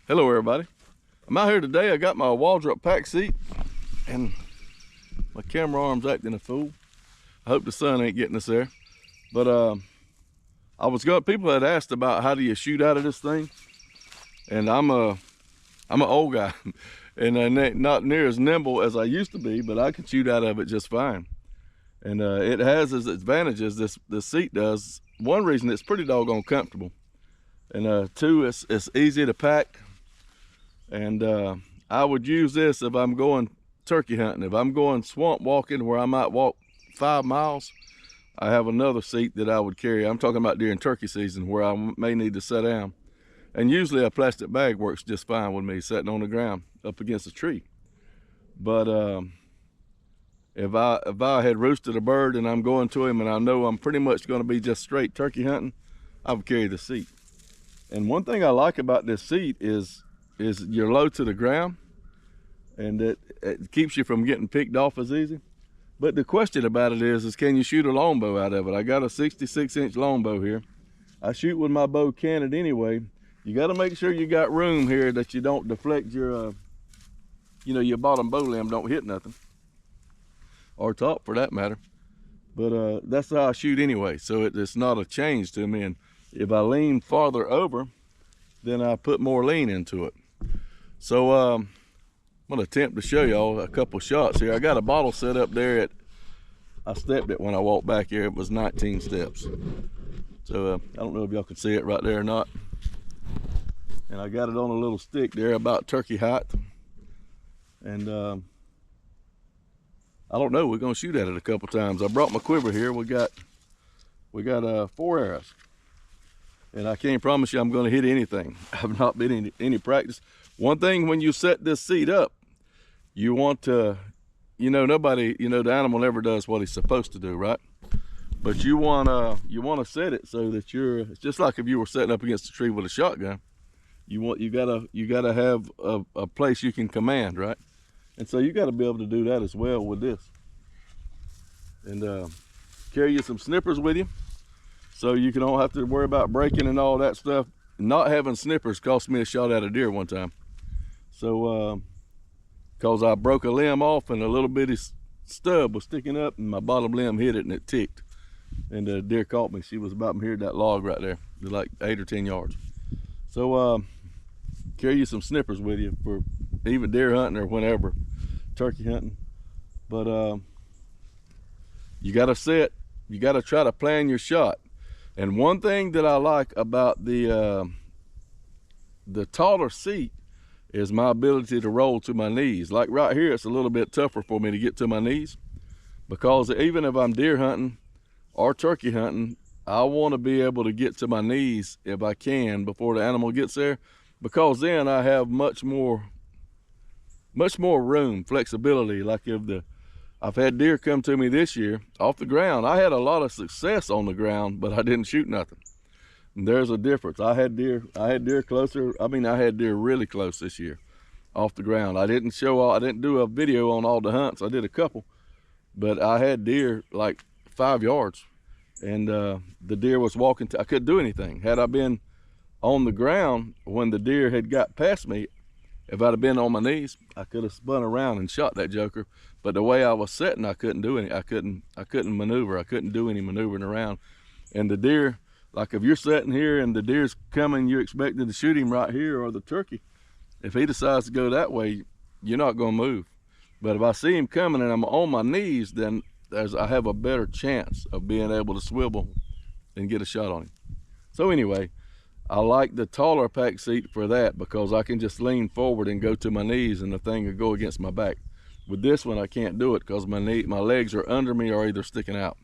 Hello everybody. I'm out here today. I got my Waldrop pack seat and my camera arm's acting a fool. I hope the sun ain't getting us there. But people had asked about how do you shoot out of this thing, and I'm an old guy and I'm not near as nimble as I used to be, but I can shoot out of it just fine. And it has its advantages, this seat does. One reason, it's pretty doggone comfortable, and two, it's easy to pack. And I would use this if I'm going turkey hunting. If I'm going swamp walking where I might walk 5 miles, I have another seat that I would carry. I'm talking about during turkey season where I may need to sit down. And usually a plastic bag works just fine with me sitting on the ground up against a tree. But if I had roosted a bird and I'm going to him and I know I'm pretty much going to be just straight turkey hunting, I would carry the seat. And one thing I like about this seat is you're low to the ground, and it keeps you from getting picked off as easy. But the question about it is can you shoot a longbow out of it? I got a 66-inch longbow here. I shoot with my bow canted anyway. You got to make sure you got room here that you don't deflect your, your bottom bow limb don't hit nothing, or top for that matter. But that's how I shoot anyway, so it's not a change to me. And if I lean farther over, then I put more lean into it. So I'm gonna attempt to show y'all a couple shots here. I got a bottle set up there I stepped it when I walked back here. It was 19 steps. So I don't know if y'all can see it right there or not. And I got it on a little stick there about turkey height. And I don't know, we're gonna shoot at it a couple times. I brought my quiver here. We got 4 arrows. And I can't promise you I'm gonna hit anything. I've not been in any practice. One thing, when you set this seat up, you want to, the animal never does what he's supposed to do, right? But you wanna set it so that it's just like if you were setting up against a tree with a shotgun. You gotta have a place you can command, right? And so you gotta be able to do that as well with this. And carry you some snippers with you, so you don't have to worry about breaking and all that stuff. Not having snippers cost me a shot at a deer one time. So, cause I broke a limb off and a little bitty stub was sticking up and my bottom limb hit it and it ticked. And the deer caught me. She was about here at that log right there, like 8 or 10 yards. So, carry you some snippers with you for even deer hunting or whenever, turkey hunting. But you gotta try to plan your shot. And one thing that I like about the taller seat is my ability to roll to my knees. Like right here, it's a little bit tougher for me to get to my knees, because even if I'm deer hunting or turkey hunting, I want to be able to get to my knees if I can before the animal gets there, because then I have much more room, flexibility. Like I've had deer come to me this year off the ground. I had a lot of success on the ground, but I didn't shoot nothing. And there's a difference. I had deer closer. I had deer really close this year off the ground. I didn't do a video on all the hunts. I did a couple, but I had deer like 5 yards, and the deer was walking. I couldn't do anything. Had I been on the ground when the deer had got past me, if I'd have been on my knees, I could have spun around and shot that joker. But the way I was sitting, I couldn't do any. I couldn't maneuver. I couldn't do any maneuvering around. And the deer, like if you're sitting here and the deer's coming, you're expecting to shoot him right here, or the turkey. If he decides to go that way, you're not gonna move. But if I see him coming and I'm on my knees, then I have a better chance of being able to swivel and get a shot on him. So anyway, I like the taller pack seat for that, because I can just lean forward and go to my knees and the thing will go against my back. With this one, I can't do it because my legs are under me or either sticking out.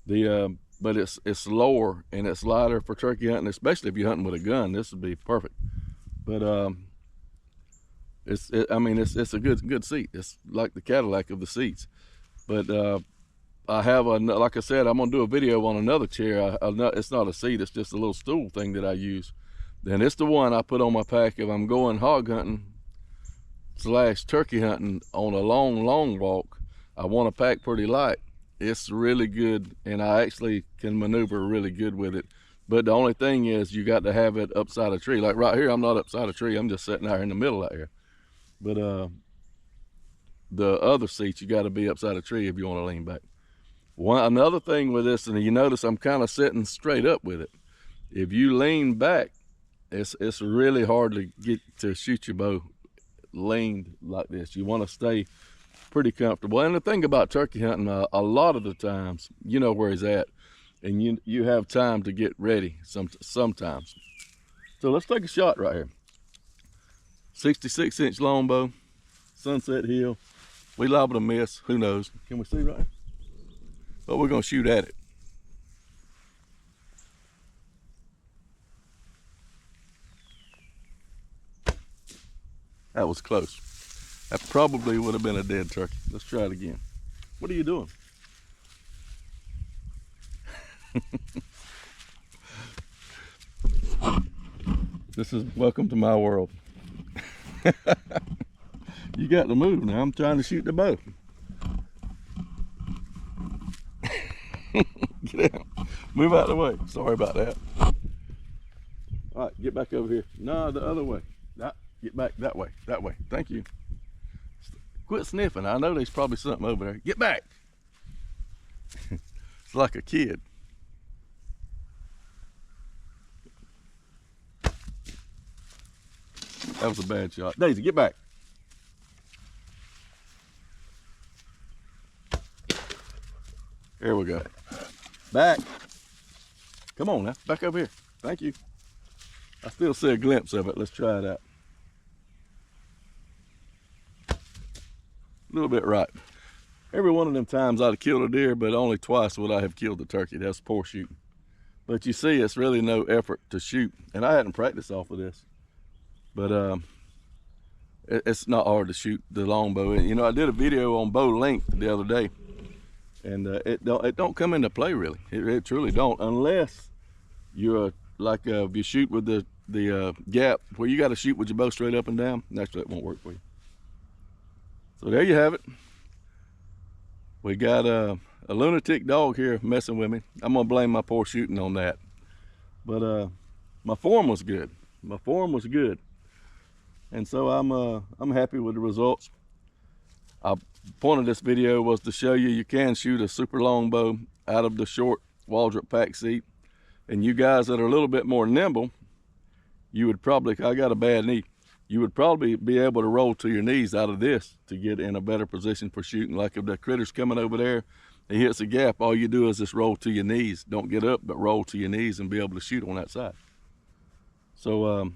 But it's lower and it's lighter for turkey hunting, especially if you're hunting with a gun. This would be perfect. But it's a good seat. It's like the Cadillac of the seats. But I have like I said, I'm gonna do a video on another chair. It's not a seat, it's just a little stool thing that I use. Then it's the one I put on my pack if I'm going hog hunting / turkey hunting on a long walk. I want to pack pretty light. It's really good, and I actually can maneuver really good with it But the only thing is you got to have it upside a tree. Like right here, I'm not upside a tree. I'm just sitting out here in the middle out here. But the other seat, you got to be upside a tree if you want to lean back. Another thing with this, and you notice I'm kind of sitting straight up with it. If you lean back, it's really hard to get to shoot your bow leaned like this. You want to stay pretty comfortable. And the thing about turkey hunting, a lot of the times, you know where he's at, and you have time to get ready sometimes. So let's take a shot right here. 66-inch longbow, sunset hill. We liable to miss, who knows? Can we see right here? But we're gonna shoot at it. That was close. That probably would have been a dead turkey. Let's try it again. What are you doing? This is welcome to my world. You got to move now. I'm trying to shoot the bow. Get out. Move out of the way. Sorry about that. All right, get back over here. No, the other way. Get back that way. That way. Thank you. Quit sniffing. I know there's probably something over there. Get back. It's like a kid. That was a bad shot. Daisy, get back. There we go. Back. Come on now. Back over here. Thank you. I still see a glimpse of it. Let's try it out. A little bit right. Every one of them times I'd have killed a deer, but only twice would I have killed the turkey. That's poor shooting. But you see, it's really no effort to shoot. And I hadn't practiced off of this. But it's not hard to shoot the longbow. You know, I did a video on bow length the other day. And it don't come into play really. It truly don't, unless you're like if you shoot with the gap where you got to shoot with your bow straight up and down. Naturally, it won't work for you. So there you have it. We got a lunatic dog here messing with me. I'm gonna blame my poor shooting on that. But my form was good. My form was good, and so I'm happy with the results. Point of this video was to show you can shoot a super longbow out of the short Waldrop pack seat. And you guys that are a little bit more nimble, you would probably, I got a bad knee, you would probably be able to roll to your knees out of this to get in a better position for shooting. Like if the critter's coming over there, he hits a gap, all you do is just roll to your knees. Don't get up, but roll to your knees and be able to shoot on that side. So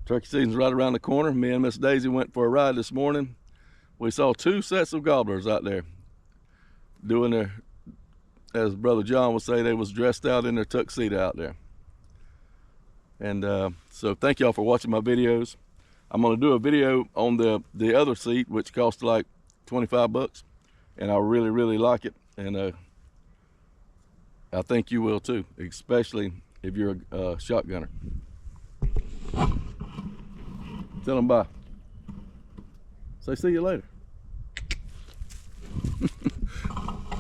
turkey season's right around the corner. Me and Miss Daisy went for a ride this morning. We saw 2 sets of gobblers out there doing their, as Brother John would say, they was dressed out in their tuxedo out there. And so thank y'all for watching my videos. I'm gonna do a video on the other seat, which cost like 25 bucks. And I really, really like it. And I think you will too, especially if you're a shotgunner. Tell them bye. Say see you later.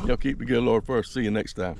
Y'all keep the good Lord first. See you next time.